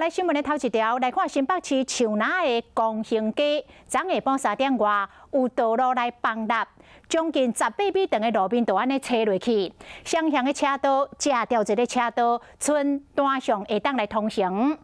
来新闻的头一条，来看新北市树林的公行街，昨下晡3点外有道路来崩塌，将近18米长的路面就安尼斜落去，双向的车道架掉一个车道，剩单向会当来通行。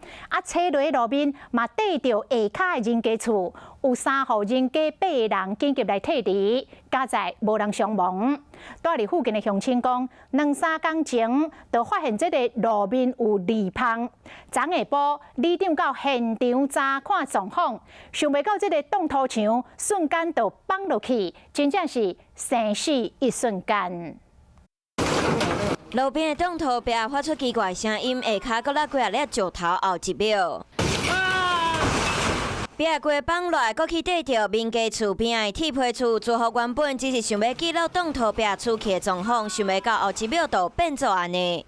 斜落的路面嘛对着下骹的人家厝，有3户人家8个人紧急来退离，加在无人伤亡。住伫附近的乡亲讲，2-3天前就发现这个路面有裂缝。昨下晡，里长到现场查看状况，想袂到这个冻土墙瞬间就崩落去，真正是生死一瞬间。路边的冻土壁发出奇怪声音，下骹搁落几啊粒石头，后1秒。壁过崩落，搁去对着民家厝边的铁皮厝，住户原本只是想要记录冻土壁出去的状况，想袂到后1秒就变做安尼。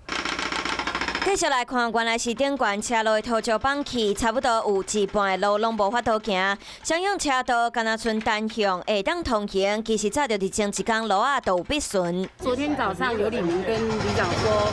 继续来看，原来是顶悬车路的土石崩去，差不多有一半的路拢无法度行，双向车道敢若剩单向会当通行，其实早就伫前一天路啊都有必顺。昨天早上有里民跟里长说，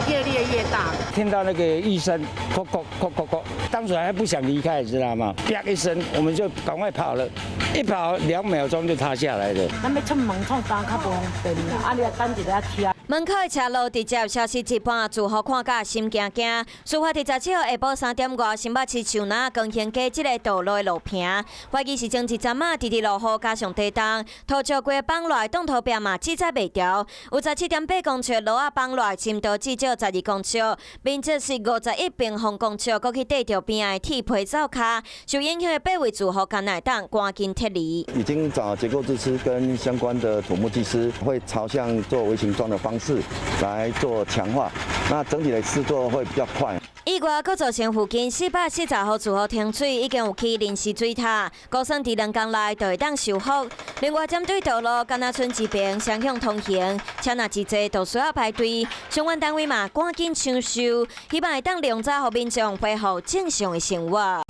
越裂越大。听到那个一声“咕咕咕咕咕”，当时还不想离开，知道吗？啪一声，我们就赶快跑了，一跑2秒钟就塌下来了。咱要出门创单较不方便啊，你等一下车。门口的车路直接消失一半，住户看甲心惊惊。事发伫17号下晡3点外，新北市树林公行街这个道路的路坪，怀疑是前一阵啊，直落雨加上地冻，土石过崩落，冻土壁嘛记载袂调。有17.8公尺的路啊崩落，深度至少12公尺，面积是51平方公尺，搁去对着边的铁皮灶卡，受影响的8位住户敢乃当赶紧撤离。已经找结构技师跟相关的土木技师，会朝向做微型桩的方式来做强化，那整体的制作会比较快。意外，搁造成附近440户住户停水，已经有起临时水塔，估算伫2天内就会当修复。另外，针对道路，敢若剩一边双向通行，车若真济，就需要排队。相关单位嘛，赶紧抢修，希望会当量早互民众恢复正常的生活。